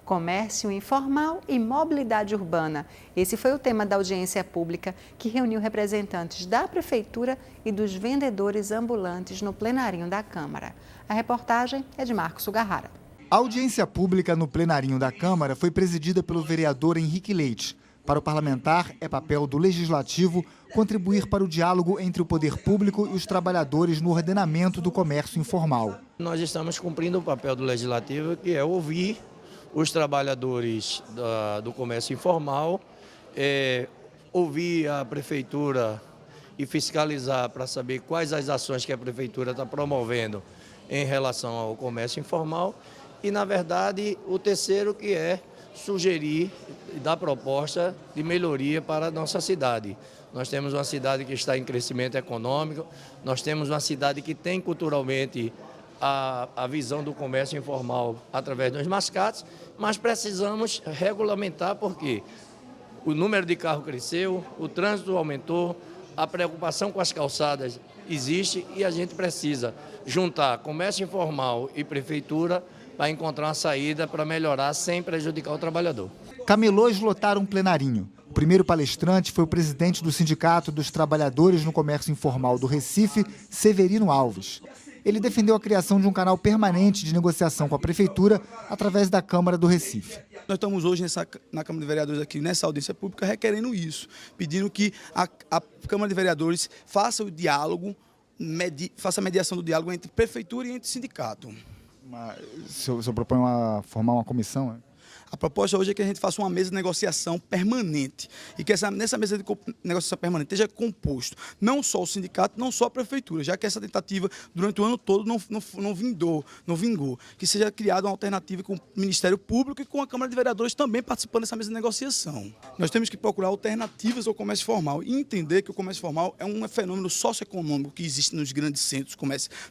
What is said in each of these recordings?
comércio informal e mobilidade urbana. Esse foi o tema da audiência pública que reuniu representantes da Prefeitura e dos vendedores ambulantes no plenarinho da Câmara. A reportagem é de Marcos Sugarrara. A audiência pública no plenarinho da Câmara foi presidida pelo vereador Henrique Leite. Para o parlamentar, é papel do Legislativo contribuir para o diálogo entre o poder público e os trabalhadores no ordenamento do comércio informal. Nós estamos cumprindo o papel do Legislativo, que é ouvir os trabalhadores do comércio informal, ouvir a Prefeitura e fiscalizar para saber quais as ações que a Prefeitura está promovendo em relação ao comércio informal. E, na verdade, o terceiro, que é sugerir e dar proposta de melhoria para a nossa cidade. Nós temos uma cidade que está em crescimento econômico, nós temos uma cidade que tem culturalmente a visão do comércio informal através dos mascates, mas precisamos regulamentar porque o número de carros cresceu, o trânsito aumentou, a preocupação com as calçadas existe e a gente precisa juntar comércio informal e prefeitura para encontrar uma saída para melhorar sem prejudicar o trabalhador. Camelôs lotaram um plenarinho. O primeiro palestrante foi o presidente do Sindicato dos Trabalhadores no Comércio Informal do Recife, Severino Alves. Ele defendeu a criação de um canal permanente de negociação com a Prefeitura através da Câmara do Recife. Nós estamos hoje na Câmara de Vereadores, aqui nessa audiência pública, requerendo isso, pedindo que a Câmara de Vereadores faça o diálogo, faça a mediação do diálogo entre Prefeitura e entre sindicato. O senhor propõe formar uma comissão? A proposta hoje é que a gente faça uma mesa de negociação permanente e que nessa mesa de negociação permanente esteja composto não só o sindicato, não só a prefeitura, já que essa tentativa durante o ano todo não vingou, que seja criada uma alternativa com o Ministério Público e com a Câmara de Vereadores também participando dessa mesa de negociação. Nós temos que procurar alternativas ao comércio formal e entender que o comércio formal é um fenômeno socioeconômico que existe nos grandes centros,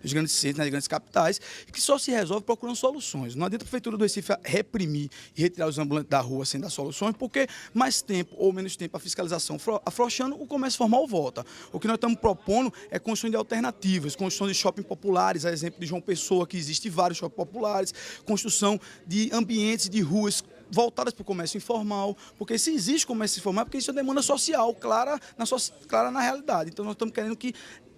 nos grandes centros, nas grandes capitais, e que só se resolve procurando soluções. Não adianta a Prefeitura do Recife reprimir e retirar os ambulantes da rua sem dar soluções, porque mais tempo ou menos tempo a fiscalização afrouxando, o comércio formal volta. O que nós estamos propondo é construção de alternativas, construção de shopping populares, a exemplo de João Pessoa, que existe vários shopping populares, construção de ambientes de ruas voltadas para o comércio informal, porque se existe comércio informal, é porque isso é uma demanda social clara na realidade. Então nós estamos querendo que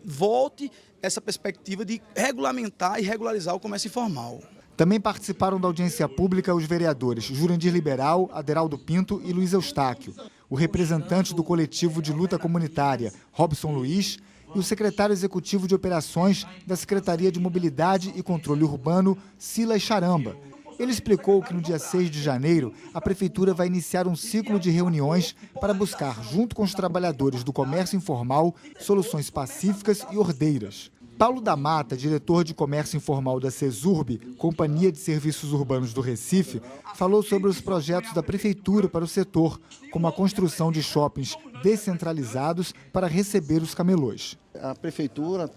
volte essa perspectiva de regulamentar e regularizar o comércio informal. Também participaram da audiência pública os vereadores Jurandir Liberal, Aderaldo Pinto e Luiz Eustáquio, o representante do coletivo de luta comunitária, Robson Luiz, e o secretário executivo de operações da Secretaria de Mobilidade e Controle Urbano, Silas Charamba. Ele explicou que no dia 6 de janeiro, a Prefeitura vai iniciar um ciclo de reuniões para buscar, junto com os trabalhadores do comércio informal, soluções pacíficas e ordeiras. Paulo da Mata, diretor de comércio informal da CESURB, Companhia de Serviços Urbanos do Recife, falou sobre os projetos da Prefeitura para o setor, como a construção de shoppings descentralizados para receber os camelôs. A Prefeitura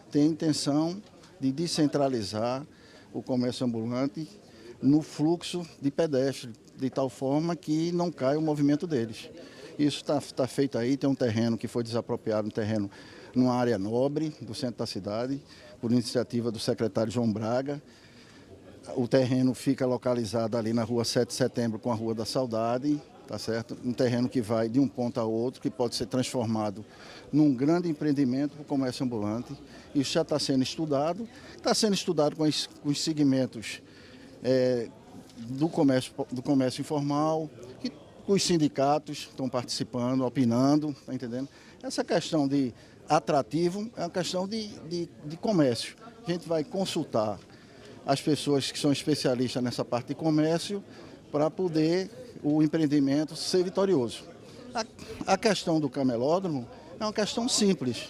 tem a intenção de descentralizar o comércio ambulante no fluxo de pedestres, de tal forma que não caia o movimento deles. Isso está feito aí, tem um terreno que foi desapropriado, um terreno numa área nobre do centro da cidade, por iniciativa do secretário João Braga. O terreno fica localizado ali na rua 7 de setembro com a Rua da Saudade, tá certo? Um terreno que vai de um ponto a outro, que pode ser transformado num grande empreendimento para o comércio ambulante. Isso já está sendo estudado com os segmentos do comércio informal, que os sindicatos estão participando, opinando, tá entendendo? Essa questão de atrativo é uma questão de comércio. A gente vai consultar as pessoas que são especialistas nessa parte de comércio para poder o empreendimento ser vitorioso. A questão do camelódromo é uma questão simples.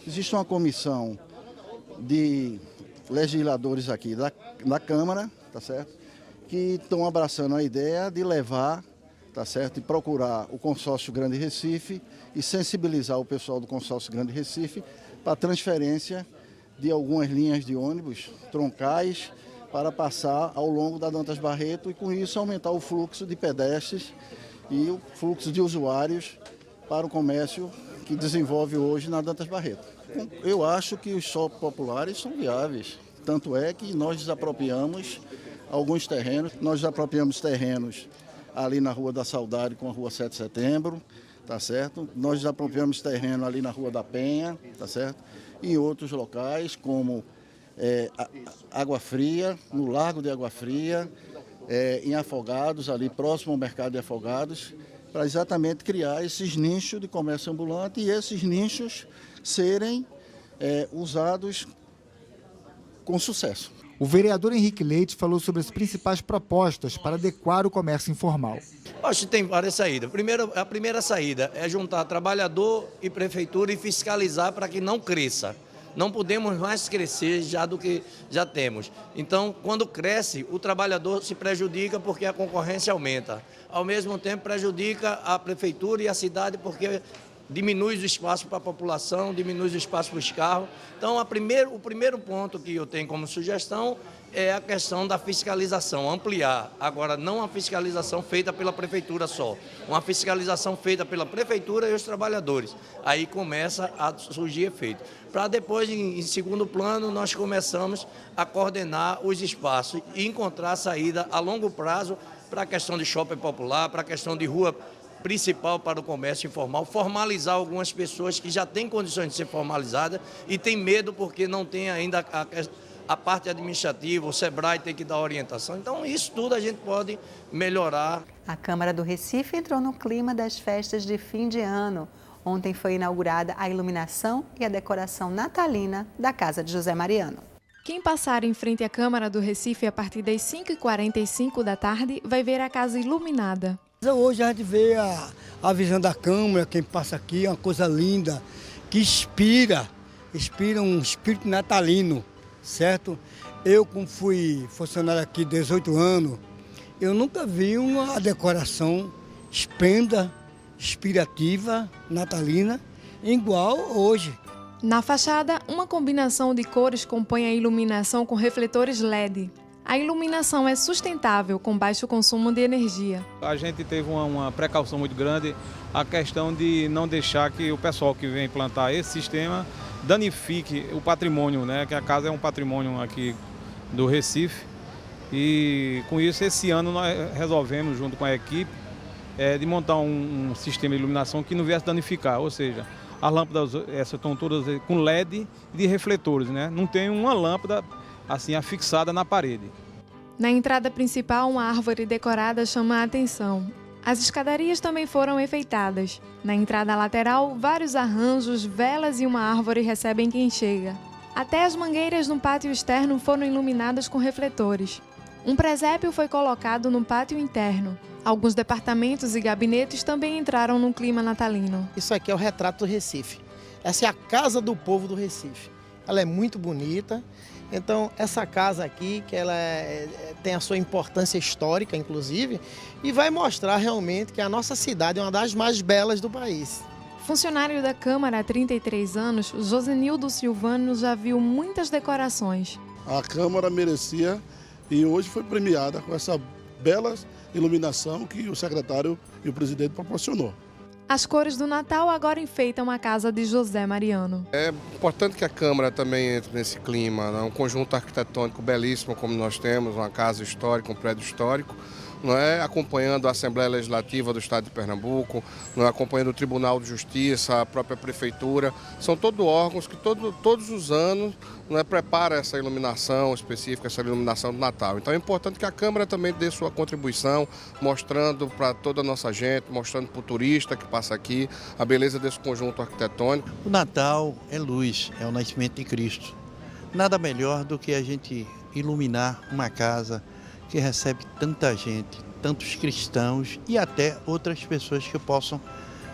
Existe uma comissão de legisladores aqui da Câmara, tá certo? Que estão abraçando a ideia de levar, tá certo? E procurar o consórcio Grande Recife e sensibilizar o pessoal do consórcio Grande Recife para a transferência de algumas linhas de ônibus troncais para passar ao longo da Dantas Barreto e com isso aumentar o fluxo de pedestres e o fluxo de usuários para o comércio que desenvolve hoje na Dantas Barreto. Eu acho que os shoppings populares são viáveis, tanto é que nós desapropriamos alguns terrenos. Nós apropriamos terrenos ali na Rua da Saudade com a Rua 7 de Setembro, tá certo? Nós apropriamos terreno ali na Rua da Penha, tá certo? E em outros locais, como Água Fria, no Largo de Água Fria, em Afogados, ali próximo ao mercado de Afogados, para exatamente criar esses nichos de comércio ambulante e esses nichos serem usados com sucesso. O vereador Henrique Leite falou sobre as principais propostas para adequar o comércio informal. Acho que tem várias saídas. A primeira saída é juntar trabalhador e prefeitura e fiscalizar para que não cresça. Não podemos mais crescer já do que já temos. Então, quando cresce, o trabalhador se prejudica porque a concorrência aumenta. Ao mesmo tempo, prejudica a prefeitura e a cidade porque diminui o espaço para a população, diminui o espaço para os carros. Então, o primeiro ponto que eu tenho como sugestão é a questão da fiscalização, ampliar. Agora, não uma fiscalização feita pela prefeitura só, uma fiscalização feita pela prefeitura e os trabalhadores. Aí começa a surgir efeito. Para depois, em segundo plano, nós começamos a coordenar os espaços e encontrar saída a longo prazo para a questão de shopping popular, para a questão de rua principal para o comércio informal, formalizar algumas pessoas que já têm condições de ser formalizadas e têm medo porque não tem ainda a parte administrativa, o SEBRAE tem que dar orientação. Então, isso tudo a gente pode melhorar. A Câmara do Recife entrou no clima das festas de fim de ano. Ontem foi inaugurada a iluminação e a decoração natalina da Casa de José Mariano. Quem passar em frente à Câmara do Recife a partir das 5h45 da tarde vai ver a casa iluminada. Hoje a gente vê a visão da Câmara, quem passa aqui, é uma coisa linda, que inspira um espírito natalino, certo? Eu, como fui funcionário aqui 18 anos, eu nunca vi uma decoração esplêndida, inspirativa, natalina, igual hoje. Na fachada, uma combinação de cores compõe a iluminação com refletores LED. A iluminação é sustentável, com baixo consumo de energia. A gente teve uma precaução muito grande, a questão de não deixar que o pessoal que vem implantar esse sistema danifique o patrimônio, né? Que a casa é um patrimônio aqui do Recife. E com isso, esse ano nós resolvemos, junto com a equipe, de montar um sistema de iluminação que não viesse danificar, ou seja, as lâmpadas essas estão todas com LED e de refletores, né? Não tem uma lâmpada assim afixada na parede. Na entrada principal, uma árvore decorada chama a atenção. As escadarias também foram enfeitadas. Na entrada lateral, vários arranjos, velas e uma árvore recebem quem chega. Até as mangueiras no pátio externo foram iluminadas com refletores. Um presépio foi colocado no pátio interno. Alguns departamentos e gabinetes também entraram no clima natalino. Isso aqui é o retrato do Recife. Essa é a casa do povo do Recife. Ela é muito bonita. Então, essa casa aqui, que ela tem a sua importância histórica, inclusive, e vai mostrar realmente que a nossa cidade é uma das mais belas do país. Funcionário da Câmara há 33 anos, Josenildo Silvano já viu muitas decorações. A Câmara merecia e hoje foi premiada com essa bela iluminação que o secretário e o presidente proporcionou. As cores do Natal agora enfeitam a casa de José Mariano. É importante que a Câmara também entre nesse clima, né? Um conjunto arquitetônico belíssimo como nós temos, uma casa histórica, um prédio histórico, não é? Acompanhando a Assembleia Legislativa do Estado de Pernambuco, não é? Acompanhando o Tribunal de Justiça, a própria Prefeitura. São todos órgãos que todos os anos não é? Prepara essa iluminação específica, essa iluminação do Natal. Então é importante que a Câmara também dê sua contribuição, mostrando para toda a nossa gente, mostrando para o turista que passa aqui a beleza desse conjunto arquitetônico. O Natal é luz, é o nascimento de Cristo. Nada melhor do que a gente iluminar uma casa que recebe tanta gente, tantos cristãos e até outras pessoas que possam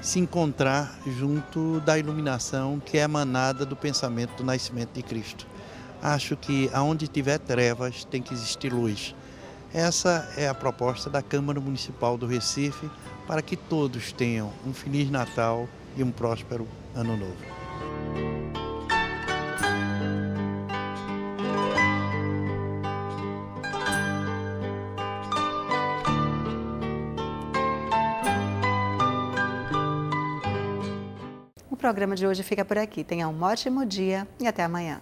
se encontrar junto da iluminação que é emanada do pensamento do nascimento de Cristo. Acho que aonde tiver trevas tem que existir luz. Essa é a proposta da Câmara Municipal do Recife para que todos tenham um Feliz Natal e um próspero Ano Novo. O programa de hoje fica por aqui. Tenha um ótimo dia e até amanhã.